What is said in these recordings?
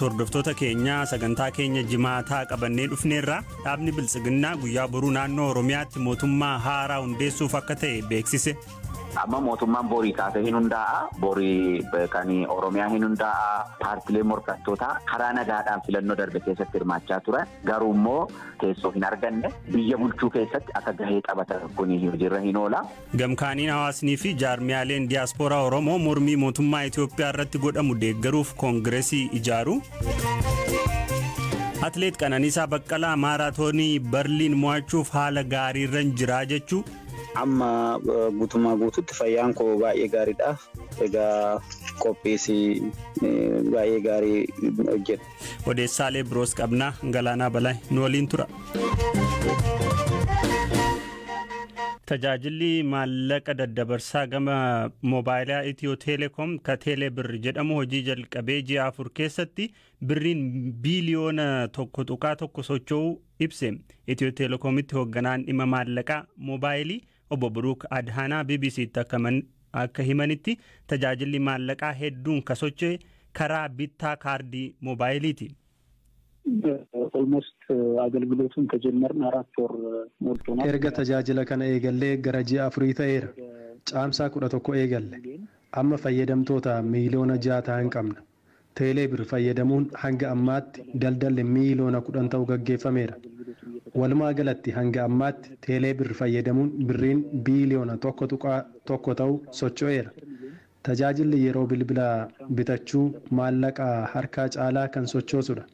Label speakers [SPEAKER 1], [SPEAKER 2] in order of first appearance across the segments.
[SPEAKER 1] hordoftoota keenya sagantaa keenya jimaataa qabannee dhufneerra dhaabni biltsiginnaa guyyaa boruu naannoo Oromiyaatti mootummaa haaraa hundeessuuf akka ta'e beeksise.
[SPEAKER 2] Amma mootummaan borii kaasee hin hundaa'a. Borii kan Oromiyaa hin hundaa'a. Paartilee morkattootaa karaa nagaadhaan filannoo darbe keessatti hirmaachaa turan. Garuu immoo teessoo hin arganne biyya bulchuu keessatti akka gahee taphatan kun hojiirra hin oola.
[SPEAKER 1] Gamkaaniin hawaasnii fi jaarmiyaaleen diyaaspooraa Oromoo mormii mootummaa Itoophiyaa irratti godhamu deeggaruuf koongireesii ijaaru. Atleet Qananiisaa Baqqalaa maaraatoonii Berliin mo'achuuf haala gaariirra jira jechuu.
[SPEAKER 3] Amma guutummaa guutuutti fayyaan koo baay'ee gaariidha. Egaa qophiisi baay'ee gaarii hojjedha.
[SPEAKER 1] Odeessaalee biroos qabnaa Galaanaa Balaa nu waliin tura. Tajaajilli maallaqa daddabarsaa gama moobaayilaa Itiyoo Teleekoom ka Teeleebir jedhamu hojii jalqabee ji'a 4 keessatti birriin biiliyoona 1.1 socho'uu ibse. Itiyoo Teleekoomitti hoogganaan dhimma maallaqaa moobaayilii Obbo Buruuk Adhaanaa BBC'tti akka himanitti tajaajilli maallaqaa hedduun ka socho'e karaa bittaa kaardii moobaayiliiti.
[SPEAKER 4] Almost agalgilotuun ከጀመርን 4 ወር ሞልቶናል.
[SPEAKER 5] Erga tajaajila kana eegallee gara ji'a 4 ta'eera. Caamsaa 11 eegalle. Amma fayyadamtoota miiliyoona 6 hin qabna. Teeleebir fayyadamuun hanga ammaatti daldalli miiliyoona 10 ta'u gaggeeffameera. Walumaa galatti hanga ammaatti Teeleebir fayyadamuun birriin biiliyoona 1.1 ta'u socho'eera. Tajaajilli yeroo bilbila bitachuu maallaqa harkaa caalaa kan sochoosudha.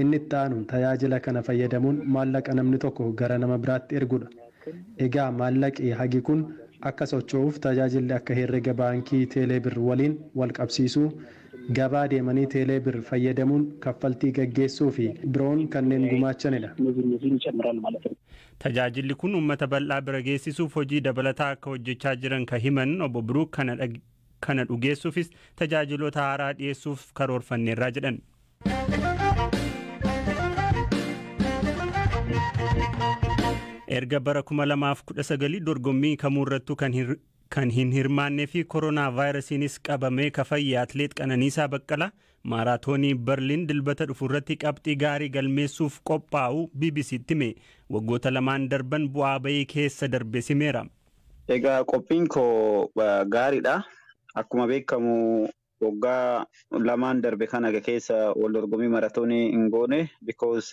[SPEAKER 5] Inni itti aanu tajaajila kana fayyadamuun maallaqa namni tokko gara nama biraatti ergudha. Egaa maallaqi hagi kun akka socho'uuf tajaajilli akka herrega baankii Teeleebir waliin wal qabsiisuu, gabaa deemanii Teeleebir fayyadamuun kaffaltii gaggeessuu fi biroon kanneen gumaachanidha.
[SPEAKER 1] Tajaajilli kun uummata bal'aa bira geessisuuf hojii dabalataa akka hojjechaa jiran ka himan Obbo Buruuk kana dhugeessuufis tajaajiloota haaraa dhiyeessuuf karoorfanneerraa jedhan. Erga bara 2019 dorgommii kamuurrattuu kan hin hirmaannee fi koronaa vaayirasiinis qabamee ka fayye Atleet Qananiisaa Baqqalaa maaraatoonii Berliin dilbata dhufuurratti qabxii gaarii galmeessuuf qophaa'u BBC'tti hime. Waggoota lamaan darban bu'aa bayii keessa darbe simeera.
[SPEAKER 3] Egaa qophiin koo gaariidha. Akkuma beekamu waggaa lamaan darbe kana keessa wal dorgommii maaraatoonii hin goone because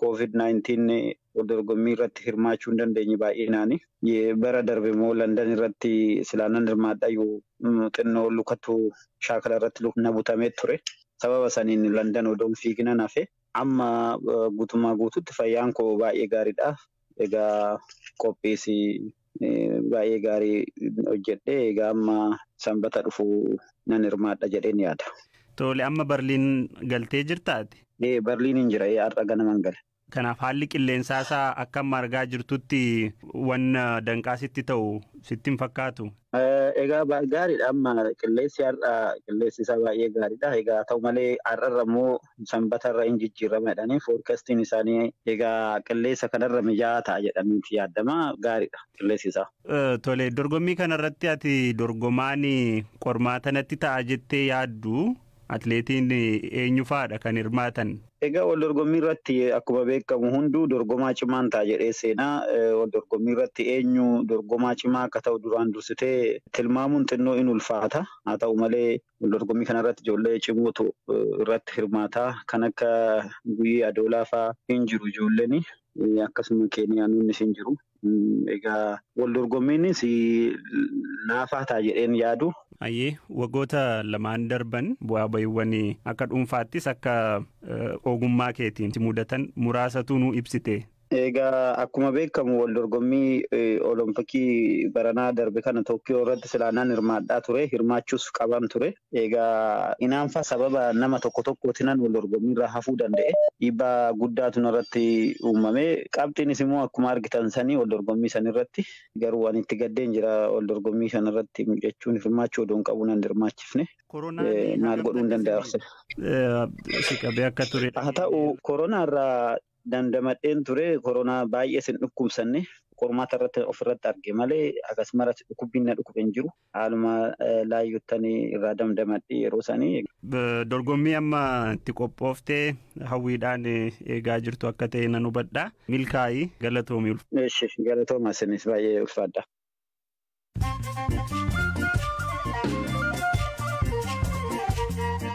[SPEAKER 3] COVID-19 wal dorgommii irratti hirmaachuu hin dandeenye baay'inaani. Bara darbe immoo London irratti silaanan hirmaadhayyuu xinnoo lukatu shaakala irratti na butamee ture. Sababa saniin London odoon fiignan hafe amma guutummaa guutuutti fayyaan koo baay'ee gaariidha. Egaa qophiisi baay'ee gaarii hojjedhe. Egaa amma sanbata dhufu nan hirmaadha jedheen yaada.
[SPEAKER 1] Tole amma Berliin galtee jirtaati?
[SPEAKER 3] Berliin hin jira har'a ganaman gale.
[SPEAKER 1] Kanaaf haalli qilleensaa isaa akkam argaa jirtutti wanna danqaasitti ta'u sitti hin fakkaatu?
[SPEAKER 3] Egaa gaariidha amma qilleensi har'a qilleensi isaa baay'ee gaariidha. Egaa ta'u malee har'arra immoo sanbatarra hin jijjiiramadhanii foorkaastiin isaanii egaa qilleensa kanarra mijaa'aa ta'a jedhaniiti yaadama. Gaariidha qilleensi isaa.
[SPEAKER 1] Tole dorgommii kanarratti ati dorgomaan qormaatanatti ta'a jettee yaaddu? Atleetiin eenyu faadha kan hirmaatan?
[SPEAKER 3] Egaa wal dorgommii irratti akkuma beekamu hunduu dorgomaa cimaan ta'a jedhee seenaa. Wal dorgommii irratti eenyu dorgomaa cimaa akka ta'u duraan dursitee tilmaamuun xinnoo in ulfaata. Haa ta'u malee wal dorgommii kana irratti ijoollee cimootu irratti hirmaata. Kan akka Guyyee Adoolaa fa'aa hin jiru ijoolleen. Akkasuma Keeniyaanonnis hin jiru. Egaa wal dorgommiinis naafaa ta'a jedheen yaadu.
[SPEAKER 1] Ayyee waggoota lamaan darban bu'aa bayiiwwan akka dhuunfaattis akka ogummaa keetiin mudatan muraasatu nu ibsite.
[SPEAKER 3] Egaa akkuma beekamu wal dorgommii olompikii baranaa darbe kana Tookkiyoo irratti silaanaan hirmaadhaa ture. Hirmaachuus qaban ture. Egaa inaanfaa sababa nama tokkootinan wal dorgommii irraa hafuu danda'e. Dhiibbaa guddaatu irratti uumame. Qabxiinis immoo akkuma argitan sanii wal dorgommii sanirratti garuu waan itti gaddeen jira wal dorgommii sanarratti jechuun hirmaachuu odoon qabu nan hirmaachifne. Maal godhuu hin danda'arse.
[SPEAKER 1] Si qabee akka ture.
[SPEAKER 3] Haa ta'u koronaa irraa dandamadheen ture. Koronaa baay'ee sin dhukkubsanne. qormaata irratti ofirratti arge malee akkasumas dhukkubbiin dhukkuba hin jiru. Haaluma laayyoottanii irraa damdamadhee yeroo sanii.
[SPEAKER 1] Dorgommii amma itti qophooftee hawwiidhaan eegaa jirtu akka ta'e nan hubadha. Milkaa'ii galatoomii.
[SPEAKER 3] Galatooma isinis baay'ee ulfaadha.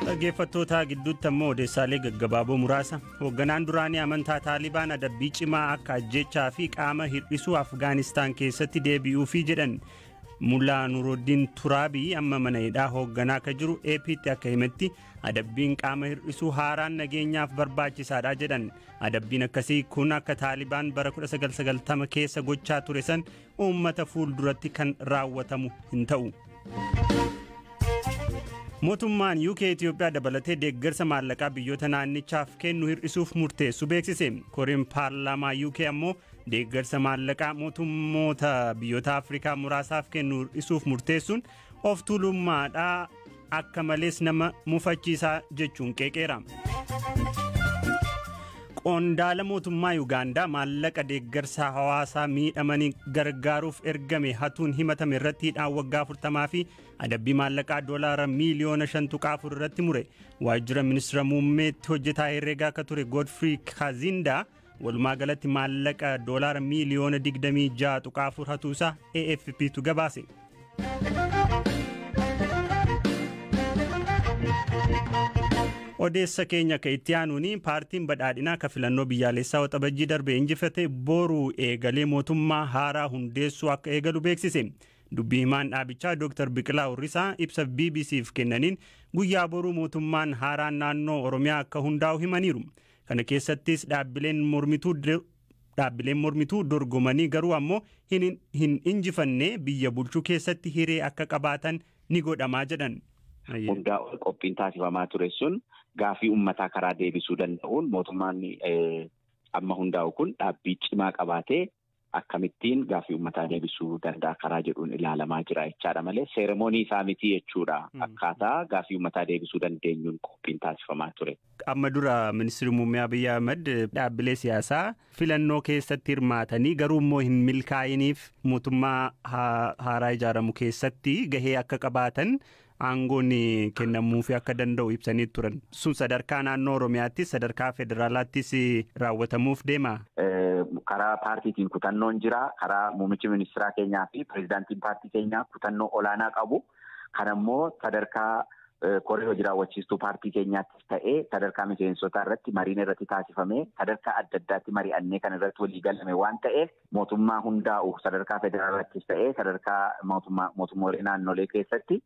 [SPEAKER 1] Dhaggeeffattoota gidduutti ammoo odeessaalee gaggabaaboo muraasa. Hoogganaan duraanii amantaa Taalibaan adabbii cimaa akka ajjechaa fi qaama hir'isuu Afgaanistaan keessatti deebi'uufii jedhan. Mullaa Nuruddin Turaabii amma mana hidhaa hoogganaa akka jiru AP'tti akka himetti adabbiin qaama hir'isuu haaraan nageenyaaf barbaachisaadha jedhan. Adabbiin akkasii kun akka Taalibaan bara 1990 keessa gochaa ture san uummata fuulduratti kan raawwatamu hin ta'u. Mootummaan UK Itoophiyaa dabalatee deeggarsa maallaqaa biyyoota naannichaaf kennu hir'isuuf murteessu beeksise. Koreen paarlaamaa UK ammoo deeggarsa maallaqaa mootummoota biyyoota Afrikaa muraasaaf kennu hir'isuuf murteessuun of tuulummaadhaa akka malees nama mufachiisaa jechuun qeeqeera. Qondaala mootummaa Yuugaandaa maallaqa deeggarsa hawaasaa miidhamanii gargaaruuf ergame hatuun himatame irratti hidhaan waggaa 40 fi adabbii maallaqaa $5 miiliyoona 5.4 irratti mure. Waajjira ministeera muummeetti hojjetaa herreegaa akka ture Godfrey Kazindaa walumaa galatti maallaqa $5 miiliyoona 26.4 hatuusaa AFP'tu gabaase. Odeessa keenya ka itti aanuuni paartiin badhaadhinaa ka filannoo biyyaalessaa waxabajjii darbe injifate boruu eegalee mootummaa haaraa hundeessuu akka eegalu beeksise. Dubbii himaan dhaabichaa Dr. Biqilaa Urrisaa ibsa BBC'f kennaniin guyyaa boruu mootummaan haaraan naannoo Oromiyaa akka hundaa'u himaniiru. Kana keessattis dhaabbileen mormituu dorgomanii garuu ammoo hin injifanne biyya bulchuu keessatti hiree akka qabaatan ni godhamaa jedhan.
[SPEAKER 2] Hundaa'uun qophiin taasifamaa ture sun gaafii uummataa karaa deebisuu danda'uun mootummaan amma hundaa'u kun dhaabbii cimaa qabaatee akkamittiin gaafii uummataa deebisuu danda'a karaa jedhuun ilaalamaa jira jechaadha malee seeremoonii isaa miti jechuudha. Akkaataa gaafii uummataa deebisuu dandeenyuun qophiin taasifamaa ture.
[SPEAKER 1] Amma dura ministeerri muummee Abiyyi Ahmed dhaabbilee siyaasaa filannoo keessatti hirmaatanii garuu immoo hin milkaa'iniif mootummaa haaraa ijaaramu keessatti gahee akka qabaatan aangoon kennamuufi akka danda'u ibsanii turan. Sun sadarkaa naannoo Oromiyaattis sadarkaa federaalaattis raawwatamuuf deema.
[SPEAKER 2] Karaa paartiitiin kutannoon jira. Karaa muummichi ministeeraa keenyaa fi pireezidaantiin paartii keenyaa kutannoo olaanaa qabu. Kanammoo sadarkaa koree hojii raawwachiistuu paartii keenyaattis ta'ee sadarkaa miseensotaa irratti mariin irratti taasifamee sadarkaa adda addaatti mari'annee kan irratti walii galame waan ta'eef mootummaa hundaa'u sadarkaa federaalaattis ta'ee sadarkaa mootummoolee naannolee keessatti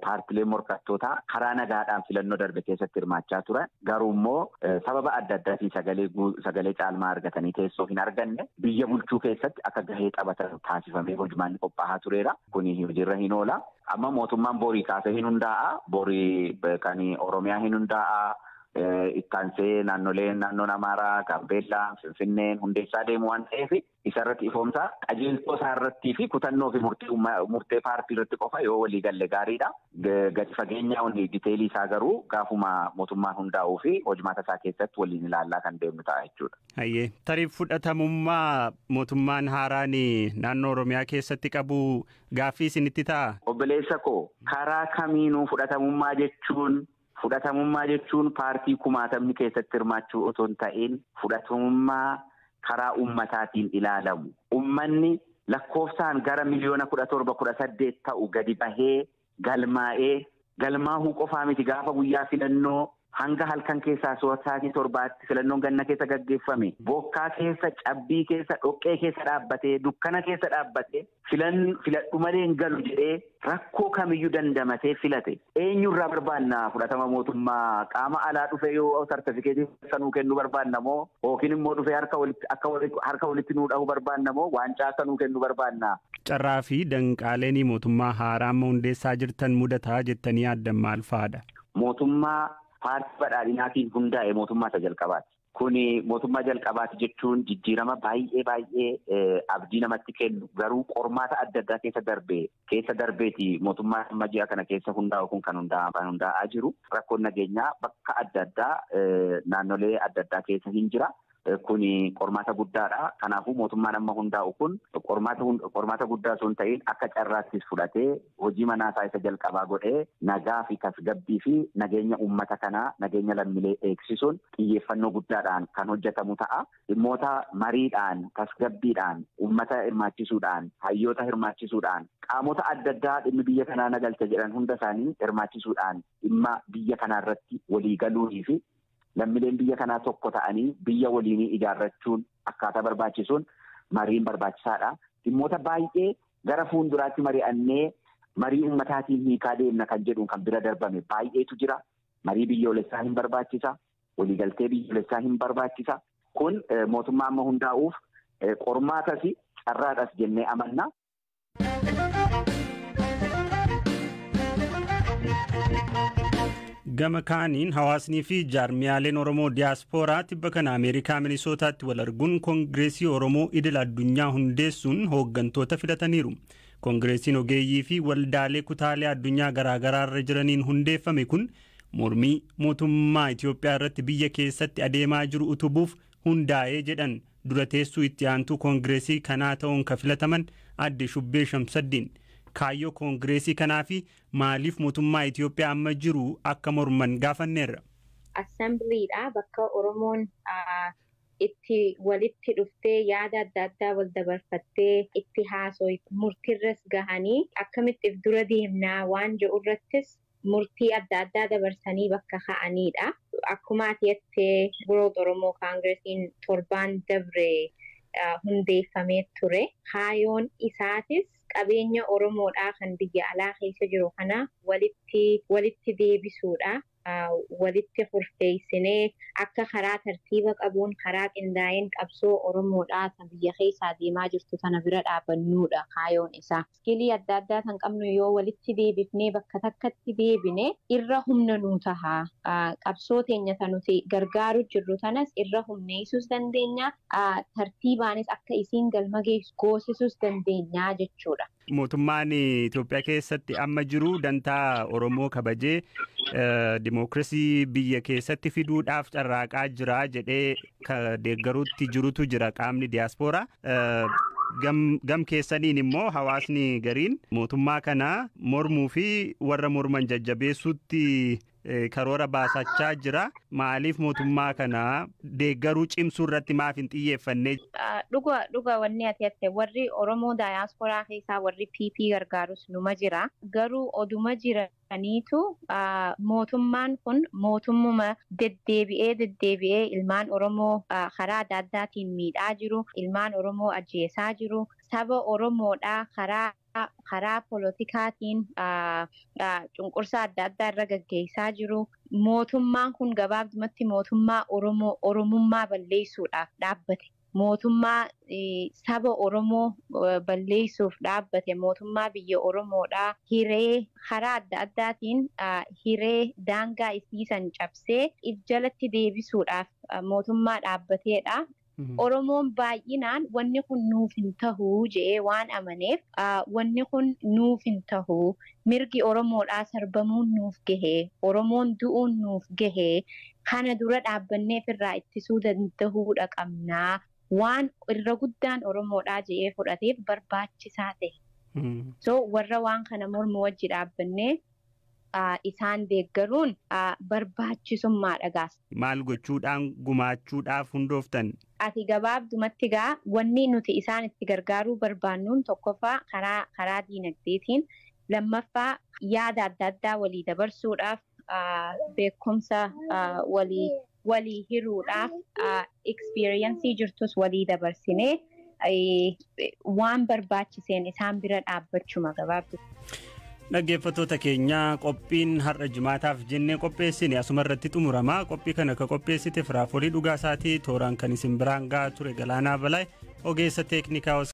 [SPEAKER 2] paartilee morkattootaa karaa nagaadhaan filannoo darbe keessatti hirmaachaa turan garuu immoo sababa adda addaatiin sagalee caalmaa argatanii teessoo hin arganne biyya bulchuu keessatti akka gahee taphatan taasifamee hojimaanni qophaa'aa tureera. Kuni hojiirra hin oola. Amma mootummaan borii kaasee hin hundaa'a. Borii kan Oromiyaa hin hundaa'a. Ittaansee naannoon Amaaraa, Gaambeellaa, Finfinneen hundeessaa deemu waan ta'eef isarratti ifoomsaa qajeeltoo isaarrattii fi kutannoo fi murtee paartii irratti qofa yoo walii galle gaariidha. Gadi fageenyaa diteelii isaa garuu gaafuma mootummaan hundaa'uu fi hojimaata isaa keessatti waliin ilaallaa kan deemnu ta'a jechuudha.
[SPEAKER 1] Hayyee tarii fudhatamummaa mootummaan haaraan naannoo Oromiyaa keessatti qabu gaaffii isinitti ta'a?
[SPEAKER 2] Obboleessa koo karaa kamiinuu fudhatamummaa jechuun paartii kumaatamni keessatti hirmaachuu otoo hin ta'in fudhatamummaa karaa ummataatiin ilaalamu. Ummanni lakkoofsaan gara miliyoona 17-18 ta'u gadi bahee galmaahuu qofaa miti gaafa guyyaa filannoo hanga halkan keessaa sa'aatii 7tti filannoon ganna keessa gaggeeffame bokkaa keessa cabbii keessa dhoqqee keessa dhaabbatee dukkana keessa dhaabbatee filadhu malee hin galu jedhee rakkoo kamiyyuu dandamatee filate eenyurraa barbaanna fudhatama mootummaa qaama alaa dhufe yoo sartifikeetii sanuu kennu barbaanna moo yookiin immoo dhufe harka walitti nuu dhahu barbaanna moo waancaa sanuu kennu barbaanna.
[SPEAKER 1] Carraa fi danqaaleen mootummaa haaraa amma hundeessaa jirtan mudataa jettanii yaaddan maal fa'aadha?
[SPEAKER 2] Mootummaa paartii badhaadhinaatiin hundaa'e mootummaa isa jalqabaati. Kuni mootummaa jalqabaati jechuun jijjiirama baay'ee abdii namatti kennu garuu qormaata adda addaa keessa darbeeti mootummaan amma ji'a kana keessa hundaa'u kun kan hundaa'aa jiru. Rakkoon nageenyaa bakka adda addaa naannolee adda addaa keessa hin jira. kuni qormaata guddaadha. Kanaafuu mootummaan amma hundaa'u kun qormaata guddaa sun ta'in akka carraattis fudhatee hojii manaasaa isa jalqabaa godhee nagaa fi tasgabbii fi nageenya uummata kanaa nageenya lammiilee eegsisuun xiyyeeffannoo guddaadhaan kan hojjetamu ta'a. Dhimmoota mariidhaan tasgabbiidhaan uummata hirmaachisuudhaan hayyoota hirmaachisuudhaan qaamota adda addaa dhimmi biyya kanaa nagalcha jedhan hunda isaanii hirmaachisuudhaan dhimma biyya kanaa irratti walii galuunii fi lammiileen biyya kanaa tokko ta'anii biyya waliinii ijaarrachuun akkaataa barbaachisuun mariin barbaachisaadha. Dhimmoota baay'ee gara fuulduraatti mari'annee marii uummataatiin hiikaa deemna kan jedhuun kan bira darbame baay'eetu jira. Marii biyyoolessaa hin barbaachisa. Waliigaltee biyyoolessaa hin barbaachisa. Kun mootummaa amma hundaa'uuf qormaatas carraadhas jennee amanna.
[SPEAKER 1] Gama kaaniin hawaasnii fi jaarmiyaaleen Oromoo diyaaspooraa tibba kana Ameerikaa Minisootaatti wal arguun Koongireesii Oromoo idil addunyaa hundeessuun hooggantoota filataniiru. Koongireesiin ogeeyyii fi waldaalee kutaalee addunyaa garaagaraa irra jiraniin hundeeffame kun mormii mootummaa Itoophiyaa irratti biyya keessatti adeemaa jiru utubuuf hundaa'ee jedhan dura teessuu itti aantuu Koongireesii kanaa ta'uun kan filataman adde Shubbee Shamsaddiin. Kaayyoo Koongireesii kanaa fi maaliif mootummaa Itoophiyaa amma jiru akka morman gaafanneerra.
[SPEAKER 6] Assembleedha bakka Oromoon itti walitti dhuftee yaada adda addaa wal dabarfattee itti haasoo murtiirras gahanii akkamitti dura deemnaa waan jedhu irrattis murtii adda addaa dabarsanii bakka ka'anidha. Akkuma ati jettee World Oromoo Koongireesiin torbaan dabre hundeeffamee ture. Kaayyoon isaatis qabeenya Oromoodhaa kan biyya alaa keessa jiru kana walitti deebisuudha. Walitti furfeessinee akka karaa tartiiba qabuun karaa qindaa'een qabsoo Oromoodhaa kan biyya keessaa deemaa jirtu sana bira dhaabannuudha kaayyoon isaa. Iskilii adda addaa kan qabnu yoo walitti deebifnee bakka takkatti deebine irra humna nuu taha. Qabsoo teenya kan nuti gargaaru jirru tanas irra humneessuus dandeenya. Tartiibaanis akka isiin galma geessisuus dandeenya jechuudha.
[SPEAKER 1] Mootummaan Itoophiyaa keessatti amma jiru dantaa Oromoo kabajee dimookiraasii biyya keessatti fiduudhaaf carraaqaa jira jedhee deeggaruutti jirutu jira qaamni diyaaspooraa. Gam keessaniin immoo hawaasni gariin mootummaa kana mormuu fi warra morman jajjabeessuutti karoora baasachaa jira. Maaliif mootummaa kana deeggaruu cimsuu irratti maaf hin xiyyeeffanne?
[SPEAKER 6] Dhuga wanni ati jette warri Oromoo diyaaspooraa keessaa warri PP gargaarus numa jira. Garuu oduma jiraniitu mootummaan kun mootummuma deddeebi'ee ilmaan Oromoo karaa adda addaatiin miidhaa jiru, ilmaan Oromoo ajjeesaa jiru, saba Oromoodhaa karaa politikaatiin cunqursaa adda addaa irra gaggeessaa jiru. Mootummaan kun gabaabdumatti mootummaa Oromummaa balleessuudhaaf dhaabbate. Mootummaa saba Oromoo balleessuuf dhaabbate. Mootummaa biyya Oromoodhaa hiree karaa adda addaatiin hiree daangaa isiisan cabsee jalatti deebisuudhaaf mootummaa dhaabbateedha. Oromoon baay'inaan wanni kun nuuf hin tahuu jedhee waan amaneef wanni kun nuuf hin tahuu mirgi Oromoodhaa sarbamuun nuuf gahee Oromoon du'uun nuuf gahee kana dura dhaabbanneef irraa ittisuu dandahuudha qabnaa waan irra guddaan Oromoodhaa jedhee fudhateef barbaachisaa ta'e. So warra waan kana mormu wajji dhaabbannee isaan deeggaruun barbaachisummaadha gaas.
[SPEAKER 1] Maal gochuudhaan gumaachuudhaaf hundooftan?
[SPEAKER 6] Ati gabaabdumatti gaa wanni nuti isaan itti gargaaruu barbaannuun tokkoffaa karaa diinagdeetiin, lammaffaa yaada adda addaa walii dabarsuudhaaf, beekumsa walii hiruudhaaf, experience jirtus walii dabarsinee waan barbaachiseen isaan bira dhaabbachuma gabaabdu.
[SPEAKER 1] Dhaggeeffattoota keenya qophiin har'a jimaataaf jennee qopheessine asuma irratti xumurama. Qophii kana ka qopheessite Firaafoolii Dhugaa Isaatii tooraan kan isin biraan gahaa ture Galaanaa Balaa ogeessa teeknikaa